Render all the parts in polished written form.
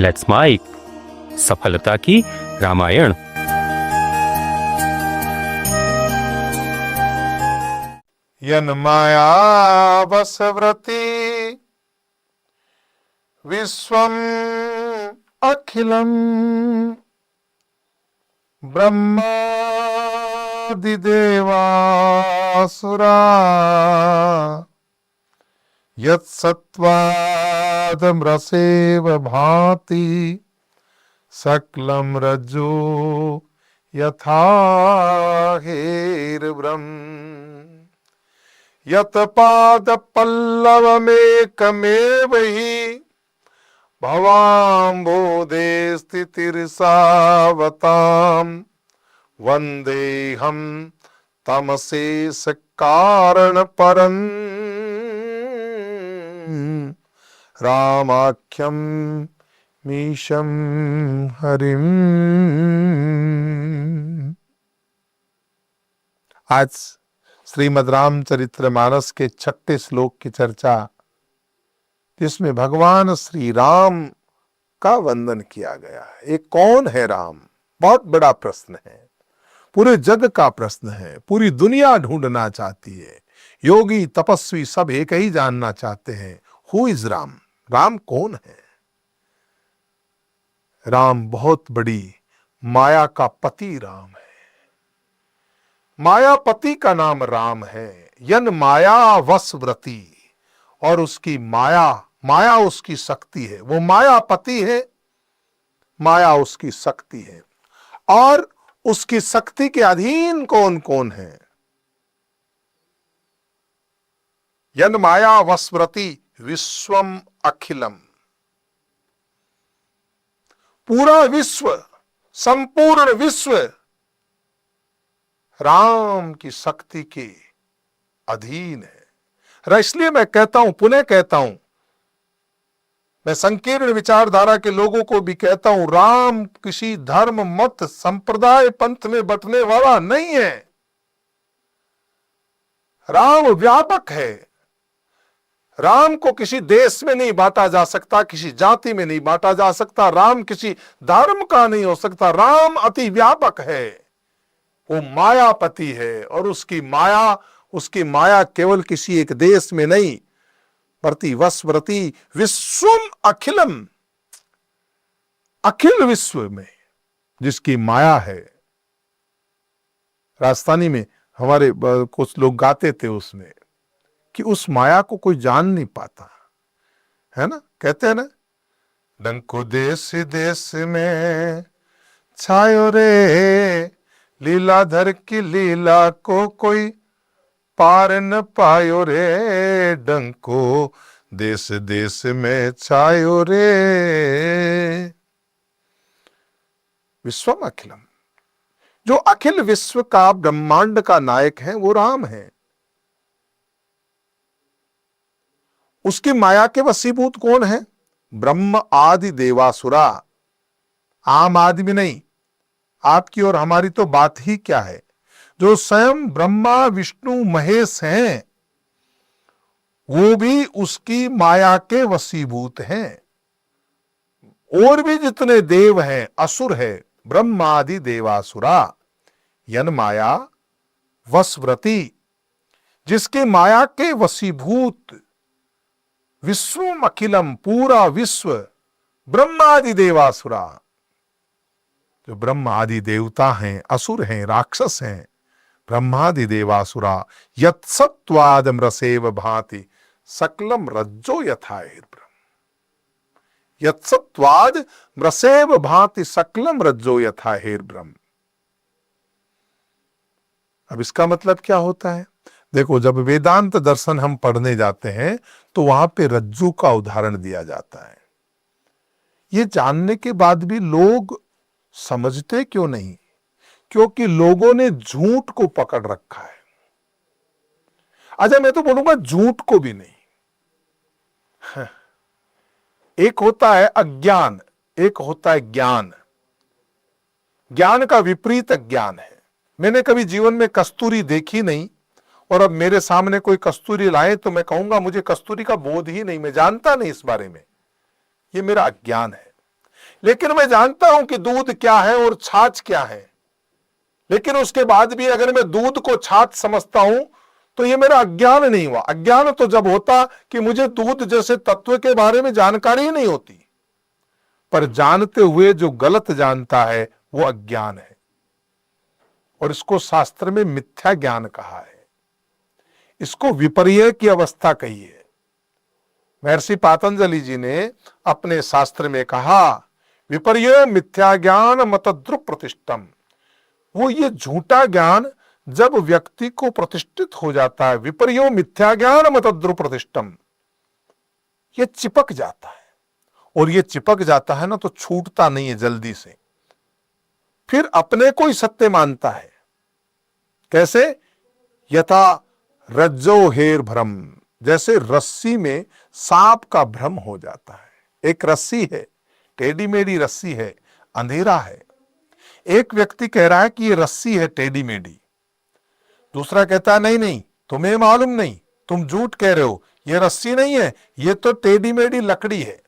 Let's mic सफलता की रामायण। यन माया वसव्रती विश्वम अखिलम ब्रह्मादिदेवासुरा यत्सत्त्वादमृसेव भाति सकलं रज्जो यथा हेरब्रह्म यत्पादपल्लवमेकमेव हि भवाम्बोधे स्थितिर्सावताम् वन्देऽहं तमशेष कारणपरम् रामाख्यं मीशं हरिम्। आज श्रीमद् रामचरितमानस के 6ठे श्लोक की चर्चा, जिसमें भगवान श्री राम का वंदन किया गया है। ये कौन है राम? बहुत बड़ा प्रश्न है, पूरे जग का प्रश्न है, पूरी दुनिया ढूंढना चाहती है। योगी तपस्वी सब एक ही जानना चाहते हैं, हु इज राम? राम कौन है? राम बहुत बड़ी माया का पति राम है। मायापति का नाम राम है। यन माया वशव्रती, और उसकी माया उसकी शक्ति है। वो मायापति है, माया उसकी शक्ति है। और उसकी शक्ति के अधीन कौन कौन है? यन माया वशव्रती विश्वम अखिलम, पूरा विश्व, संपूर्ण विश्व राम की शक्ति के अधीन है। इसलिए मैं कहता हूं, पुनः कहता हूं, मैं संकीर्ण विचारधारा के लोगों को भी कहता हूं, राम किसी धर्म मत संप्रदाय पंथ में बंटने वाला नहीं है। राम व्यापक है। राम को किसी देश में नहीं बांटा जा सकता, किसी जाति में नहीं बांटा जा सकता, राम किसी धर्म का नहीं हो सकता। राम अति व्यापक है। वो मायापति है, और उसकी माया केवल किसी एक देश में नहीं, प्रति वशव्रती विश्वम अखिलम, अखिल विश्व में जिसकी माया है। राजस्थानी में हमारे कुछ लोग गाते थे उसमें कि उस माया को कोई जान नहीं पाता है ना। कहते हैं ना, डंको देश देश में छायो रे, लीलाधर की लीला को कोई पार न पायो रे। डंको देश देश में छायो रे। विश्वम अखिलम, जो अखिल विश्व का ब्रह्मांड का नायक है वो राम है। उसकी माया के वशीभूत कौन है? ब्रह्म आदि देवासुरा। आम आदमी नहीं, आपकी और हमारी तो बात ही क्या है। जो स्वयं ब्रह्मा विष्णु महेश हैं, वो भी उसकी माया के वशीभूत हैं। और भी जितने देव हैं, असुर है, ब्रह्मादि देवासुरा। यन माया वशव्रती, जिसके माया के वशीभूत विश्वम अखिलम, पूरा विश्व, ब्रह्मादि देवासुरा, जो ब्रह्म आदि देवता हैं, असुर हैं, राक्षस हैं, ब्रह्मादि देवासुरा, यत्सत्त्वादमृसेव भाति सकलम रज्जो यथा हेरब्रह्म। यत्सत्त्वाद मृसेव भाति सकलम रज्जो यथा हेरब्रह्म। अब इसका मतलब क्या होता है? देखो, जब वेदांत दर्शन हम पढ़ने जाते हैं तो वहां पे रज्जू का उदाहरण दिया जाता है। ये जानने के बाद भी लोग समझते क्यों नहीं? क्योंकि लोगों ने झूठ को पकड़ रखा है। अच्छा, मैं तो बोलूंगा झूठ को भी नहीं। एक होता है अज्ञान, एक होता है ज्ञान। ज्ञान का विपरीत ज्ञान है। मैंने कभी जीवन में कस्तूरी देखी नहीं, और अब मेरे सामने कोई कस्तूरी लाए तो मैं कहूंगा मुझे कस्तूरी का बोध ही नहीं, मैं जानता नहीं इस बारे में। ये मेरा अज्ञान है। लेकिन मैं जानता हूं कि दूध क्या है और छाछ क्या है। लेकिन उसके बाद भी अगर मैं दूध को छाछ समझता हूं तो ये मेरा अज्ञान नहीं हुआ। अज्ञान तो जब होता कि मुझे दूध जैसे तत्व के बारे में जानकारी ही नहीं होती। पर जानते हुए जो गलत जानता है वो अज्ञान है, और इसको शास्त्र में मिथ्या ज्ञान कहा है। इसको विपर्य की अवस्था कही है। महर्षि पातंजलि जी ने अपने शास्त्र में कहा, विपर्य मिथ्या ज्ञान मतद्रुप प्रतिष्ठम। वो ये झूठा ज्ञान जब व्यक्ति को प्रतिष्ठित हो जाता है, विपर्यो मिथ्या ज्ञान मतद्रुप प्रतिष्ठम, ये चिपक जाता है। और ये चिपक जाता है ना तो छूटता नहीं है जल्दी से, फिर अपने को ही सत्य मानता है। कैसे? यथा रज्जो हेर भ्रम, जैसे रस्सी में सांप का भ्रम हो जाता है। एक रस्सी है, टेढ़ी मेढ़ी रस्सी है, अंधेरा है। एक व्यक्ति कह रहा है कि ये रस्सी है टेढ़ी मेढ़ी, दूसरा कहता है नहीं नहीं तुम्हें मालूम नहीं, तुम झूठ कह रहे हो, ये रस्सी नहीं है, ये तो टेढ़ी मेढ़ी लकड़ी है।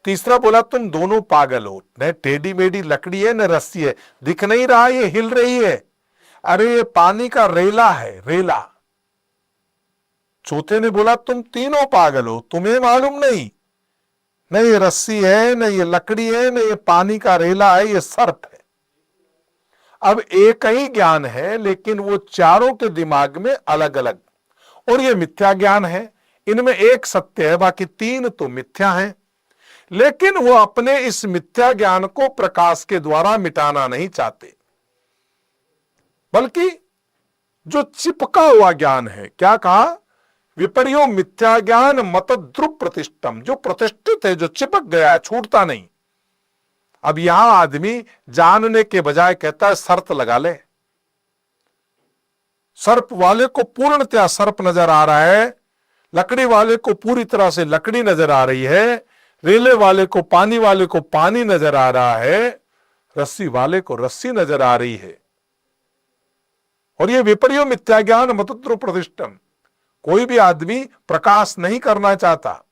तीसरा बोला तुम दोनों पागल हो, न टेढ़ी मेढ़ी लकड़ी है न रस्सी है, दिख नहीं रहा ये हिल रही है, अरे ये पानी का रेला है, रेला। चौथे ने बोला तुम तीनों पागल हो, तुम्हें मालूम नहीं, न ये रस्सी है न ये लकड़ी है न ये पानी का रेला है, ये सर्प है। अब एक ही ज्ञान है लेकिन वो चारों के दिमाग में अलग अलग, और ये मिथ्या ज्ञान है। इनमें एक सत्य है, बाकी तीन तो मिथ्या है। लेकिन वो अपने इस मिथ्या ज्ञान को प्रकाश के द्वारा मिटाना नहीं चाहते, बल्कि जो चिपका हुआ ज्ञान है, क्या कहा? विपर्यो मिथ्या ज्ञान मतद्रुप प्रतिष्ठम, जो प्रतिष्ठित है, जो चिपक गया है, छूटता नहीं। अब यहां आदमी जानने के बजाय कहता है शर्त लगा ले। सर्प वाले को पूर्णतया सर्प नजर आ रहा है, लकड़ी वाले को पूरी तरह से लकड़ी नजर आ रही है, रेले वाले को पानी वाले को पानी नजर आ रहा है, रस्सी वाले को रस्सी नजर आ रही है। और ये विपर्यो मिथ्या ज्ञान मतद्रुप प्रतिष्ठम, कोई भी आदमी प्रकाश नहीं करना चाहता।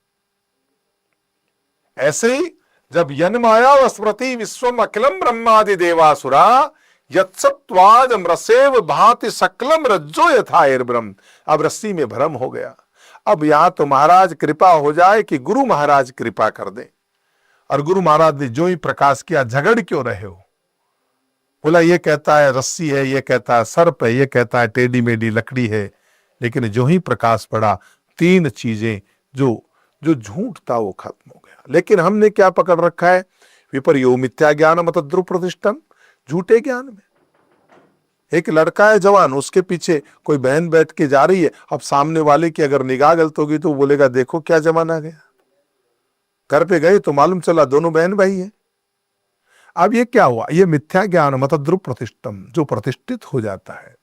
ऐसे ही जब यन्माया वस्मृति विश्वम अखिलम ब्रह्मादि देवासुरा यत्सत्वाद मृसेव भाति सकलम रज्जो यथायर ब्रह्म। अब रस्सी में भ्रम हो गया। अब यहां तो महाराज कृपा हो जाए कि गुरु महाराज कृपा कर दे। और गुरु महाराज ने जो ही प्रकाश किया, झगड़ क्यों रहे हो? बोला ये कहता है रस्सी है, ये कहता है सर्प है, ये कहता है टेढ़ी मेढ़ी लकड़ी है। लेकिन जो ही प्रकाश पड़ा, तीन चीजें जो जो झूठ था वो खत्म हो गया। लेकिन हमने क्या पकड़ रखा है? विपर्यो मिथ्या ज्ञान मतद्रुप प्रतिष्ठम, झूठे ज्ञान में। एक लड़का है जवान, उसके पीछे कोई बहन बैठ के जा रही है। अब सामने वाले की अगर निगाह गलत होगी तो बोलेगा देखो क्या जमाना गया। घर पे गए तो मालूम चला दोनों बहन भाई है। अब ये क्या हुआ? ये मिथ्या ज्ञान मतद्रुप प्रतिष्ठम, जो प्रतिष्ठित हो जाता है।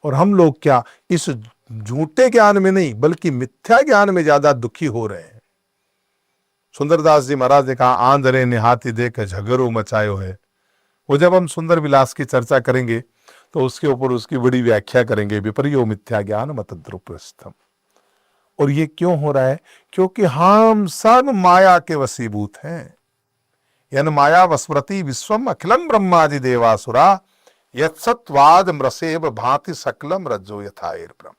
और हम लोग क्या इस झूठे ज्ञान में नहीं बल्कि मिथ्या ज्ञान में ज्यादा दुखी हो रहे हैं। सुंदरदास जी महाराज ने कहा आंधरे ने हाथी देख झगड़ो मचायो है। वो जब हम सुंदर विलास की चर्चा करेंगे तो उसके ऊपर उसकी बड़ी व्याख्या करेंगे, विपर्यो मिथ्या ज्ञान मतद्रुप प्रतिष्ठम। और ये क्यों हो रहा है? क्योंकि हम सब माया के वशीभूत हैं। यन माया वस्मृति विश्वम अखिलम ब्रह्मादि देवासुरा यत्सत्वाद मृसेव भांति सकलम रज्जो यथायर ब्रह्म।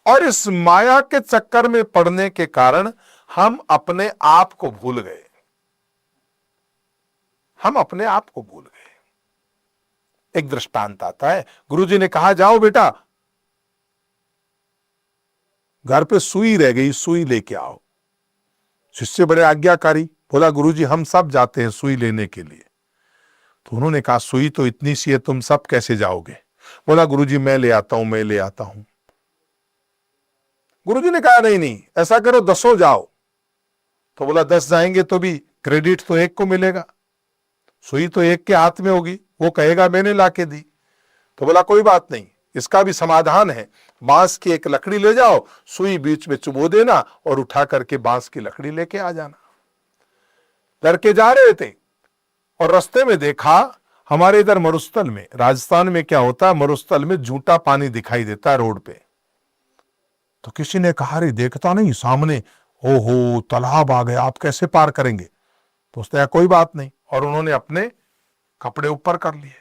और इस माया के चक्कर में पड़ने के कारण हम अपने आप को भूल गए। हम अपने आप को भूल गए। एक दृष्टांत आता है, गुरुजी ने कहा जाओ बेटा घर पे सुई रह गई, सुई लेके आओ। शिष्य बड़े आज्ञाकारी, बोला गुरुजी हम सब जाते हैं सुई लेने के लिए। तो उन्होंने कहा सुई तो इतनी सी है, तुम सब कैसे जाओगे? बोला गुरुजी मैं ले आता हूं, मैं ले आता हूं। गुरुजी ने कहा नहीं नहीं ऐसा करो 10 जाओ। तो बोला 10 जाएंगे तो भी क्रेडिट तो एक को मिलेगा, सुई तो एक के हाथ में होगी, वो कहेगा मैंने लाके दी। तो बोला कोई बात नहीं, इसका भी समाधान है, बांस की एक लकड़ी ले जाओ, सुई बीच में चुबो देना और उठा करके बांस की लकड़ी लेके आ जाना। लड़के जा रहे थे और रास्ते में देखा हमारे इधर मरुस्थल में, राजस्थान में क्या होता है, मरुस्थल में झूठा पानी दिखाई देता है रोड पे। तो किसी ने कहा रे देखता नहीं सामने, ओहो तालाब आ गया, आप कैसे पार करेंगे? तो उसने कहा कोई बात नहीं, और उन्होंने अपने कपड़े ऊपर कर लिए।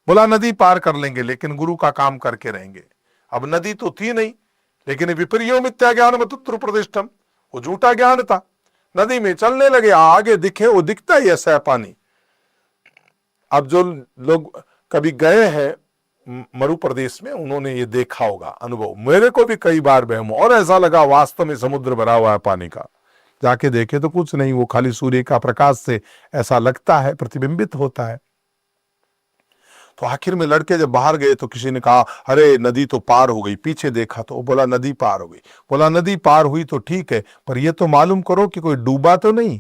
बोला नदी पार कर लेंगे लेकिन गुरु का काम करके रहेंगे। अब नदी तो थी नहीं, लेकिन विपर्यो मिथ्या ज्ञान मतुत्र प्रतिष्ठम, वो झूठा ज्ञान था। नदी में चलने लगे, आगे दिखे, वो दिखता ही ऐसा है पानी। अब जो लोग कभी गए हैं मरु प्रदेश में, उन्होंने ये देखा होगा, अनुभव, मेरे को भी कई बार वहम, और ऐसा लगा वास्तव में समुद्र भरा हुआ है पानी का। जाके देखे तो कुछ नहीं, वो खाली सूर्य का प्रकाश से ऐसा लगता है, प्रतिबिंबित होता है। तो आखिर में लड़के जब बाहर गए तो किसी ने कहा अरे नदी तो पार हो गई। पीछे देखा तो बोला नदी पार हो गई। बोला नदी पार हुई तो ठीक है, पर ये तो मालूम करो कि कोई डूबा तो नहीं,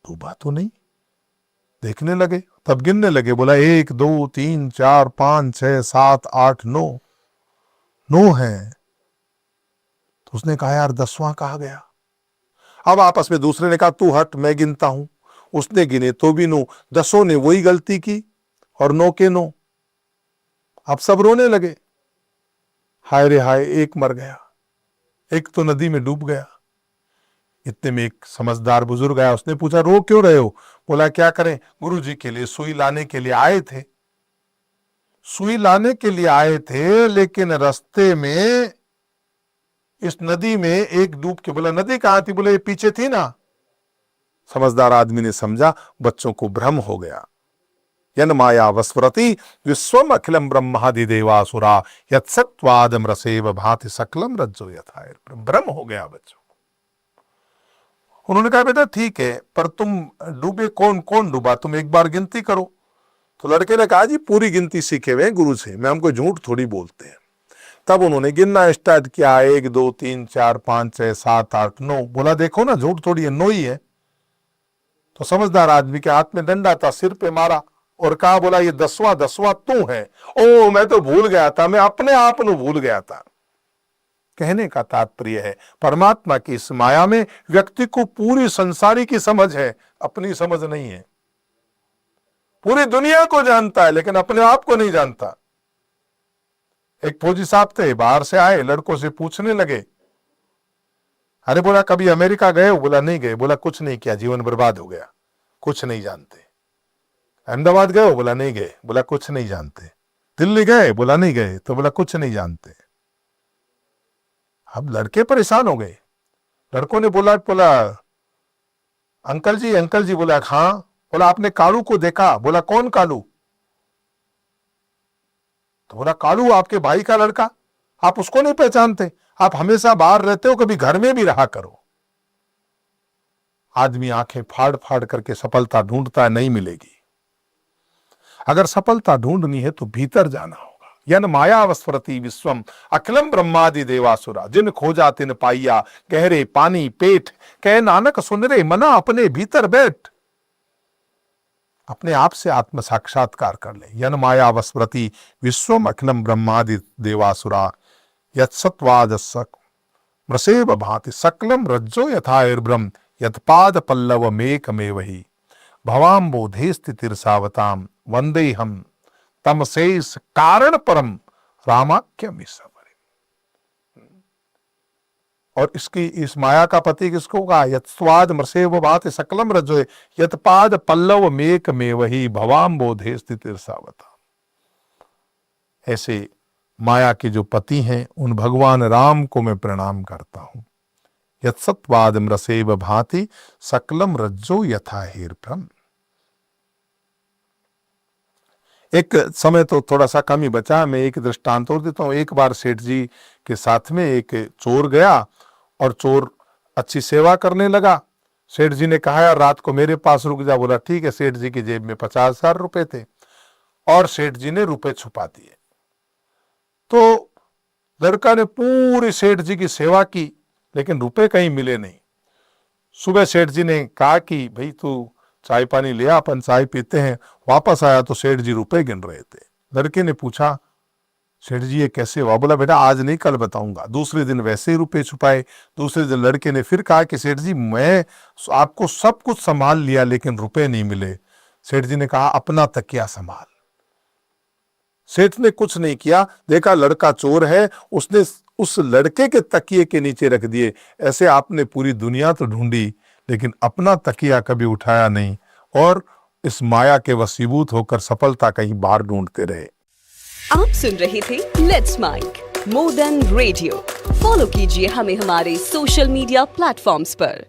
डूबा तो नहीं। देखने लगे, तब गिनने लगे। बोला 1 2 3 4 5 6 7 8 9, 9 है। तो उसने कहा यार 10वां कहा गया। अब आपस में दूसरे ने कहा तू हट, मैं गिनता हूं। उसने गिने तो भी 9, 10 ने वही गलती की और 9 के 9। अब सब रोने लगे, हाय रे हाय, एक मर गया, एक तो नदी में डूब गया। इतने में एक समझदार बुजुर्ग आया, उसने पूछा रो क्यों रहे हो? बोला क्या करें, गुरुजी के लिए सुई लाने के लिए आए थे। सुई लाने के लिए आए थे, लेकिन रास्ते में इस नदी में एक डूब के। बोला नदी कहां थी? बोले ये पीछे थी ना। समझदार आदमी ने समझा बच्चों को भ्रम हो गया। यन माया वस्वरति विश्वम अखिलम ब्रह्मादिदेवासुरा यत्सत्वादम रसेव भाति सकलम रज्जो यथायर। भ्रम हो गया बच्चों को। उन्होंने कहा बेटा ठीक है, पर तुम डूबे, कौन कौन डूबा, तुम एक बार गिनती करो। तो लड़के ने कहा जी पूरी गिनती सीखे हुए गुरु से, मैं हमको झूठ थोड़ी बोलते हैं। तब उन्होंने गिनना स्टार्ट किया, 1 2 3 4 5 6 7 8 9। बोला देखो ना झूठ थोड़ी है, 9 ही है। तो समझदार आदमी के हाथ में डंडा था, सिर पे मारा और कहा बोला ये 10वां तू है। ओ मैं तो भूल गया था, मैं अपने आप ਨੂੰ भूल गया था। कहने का तात्पर्य है परमात्मा की इस माया में व्यक्ति को पूरी संसारी की समझ है, अपनी समझ नहीं है। पूरी दुनिया को जानता है लेकिन अपने आप को नहीं जानता। एक फौजी साहब थे, बाहर से आए, लड़कों से पूछने लगे, अरे बोला कभी अमेरिका गए हो? बोला नहीं गए। बोला कुछ नहीं किया, जीवन बर्बाद हो गया, कुछ नहीं जानते। अहमदाबाद गए हो? बोला नहीं गए। बोला कुछ नहीं जानते। दिल्ली गए? बोला नहीं गए। तो बोला कुछ नहीं जानते। अब लड़के परेशान हो गए। लड़कों ने बोला अंकल जी। बोला हाँ। बोला आपने कालू को देखा? बोला कौन कालू? तो बोला कालू आपके भाई का लड़का, आप उसको नहीं पहचानते? आप हमेशा बाहर रहते हो, कभी घर में भी रहा करो। आदमी आंखें फाड़ फाड़ करके सफलता ढूंढता है, नहीं मिलेगी। अगर सफलता ढूंढनी है तो भीतर जाना होगा। यन माया वस्वरति विश्वम अखिलम ब्रह्मादि देवासुरा, जिन खोजा तिन पाइया गहरे पानी पेट, कह नानक सुन रे मना अपने भीतर बैठ। अपने आप से आत्म साक्षात्कार कर ले। यन माया वस्वरति विश्वम अखिलम ब्रह्मादि देवासुरा यत्सत्वादसक मृसेव भाति सकलम रज्जो यथार्ब्रह्म यत्पाद पल्लव मेकमेवहि भवाम्बोधे स्थितिर्सावताम वंदे हम तमसेस कारण परम रामाख्यम। और इसकी इस माया का पति किसको कहा? यत्स्वाद मृसेव भाति सकलम रज्जो यत्पाद पल्लव मेकमेवहि भवाम्बोधे स्थितिर्सावताम। ऐसे माया के जो पति हैं उन भगवान राम को मैं प्रणाम करता हूं। यत्सत्वाद मृसेव भाति सकलम रज्जो यथा हेरभ्रम। एक समय तो थोड़ा सा कम ही बचा, मैं एक दृष्टांत और देता हूं। एक बार सेठ जी के साथ में एक चोर गया और चोर अच्छी सेवा करने लगा। सेठ जी ने कहा यार रात को मेरे पास रुक जा। बोला ठीक है। सेठ जी की जेब में 50,000 रुपए थे और सेठ जी ने रुपए छुपा दिए। तो लड़का ने पूरी सेठ जी की सेवा की लेकिन रुपए कहीं मिले नहीं। सुबह सेठ जी ने कहा कि भाई तू चाय पानी लिया, अपन चाय पीते हैं। वापस आया तो सेठ जी रुपए गिन रहे थे। लड़के ने पूछा सेठ जी ये कैसे हुआ? बोला बेटा आज नहीं कल बताऊंगा। दूसरे दिन वैसे ही रुपए छुपाए। दूसरे दिन लड़के ने फिर कहा कि सेठ जी मैं आपको सब कुछ संभाल लिया लेकिन रुपए नहीं मिले। सेठ जी ने कहा अपना तकिया संभाल। सेठ ने कुछ नहीं किया, देखा लड़का चोर है, उसने उस लड़के के तकिए के नीचे रख दिए। ऐसे आपने पूरी दुनिया तो ढूंढी, लेकिन अपना तकिया कभी उठाया नहीं और इस माया के वशीभूत होकर सफलता कहीं बाहर ढूंढते रहे। आप सुन रहे थे let's mike more than radio. Follow कीजिए हमें हमारे सोशल मीडिया प्लेटफॉर्म्स पर।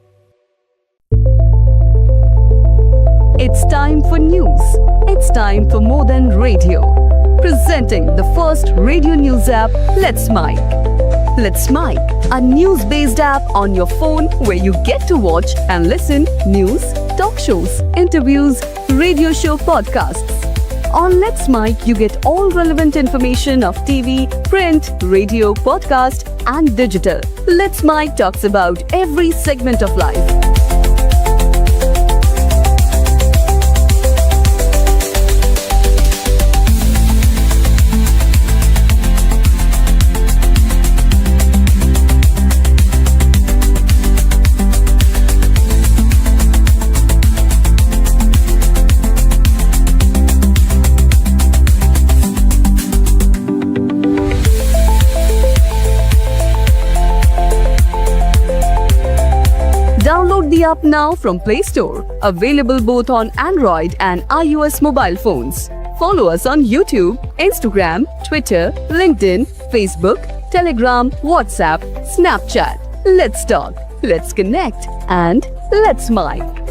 It's time for news. It's time for more than radio. Presenting the first radio news app, Let's Mic. Let's Mic, a news-based app on your phone where you get to watch and listen news, talk shows, interviews, radio show podcasts. On Let's Mic, you get all relevant information of TV, print, radio, podcast, and digital. Let's Mic talks about every segment of life. Download the app now from Play Store. Available both on Android and iOS mobile phones. Follow us on YouTube, Instagram, Twitter, LinkedIn, Facebook, Telegram, WhatsApp, Snapchat. Let's talk, let's connect, and let's mic.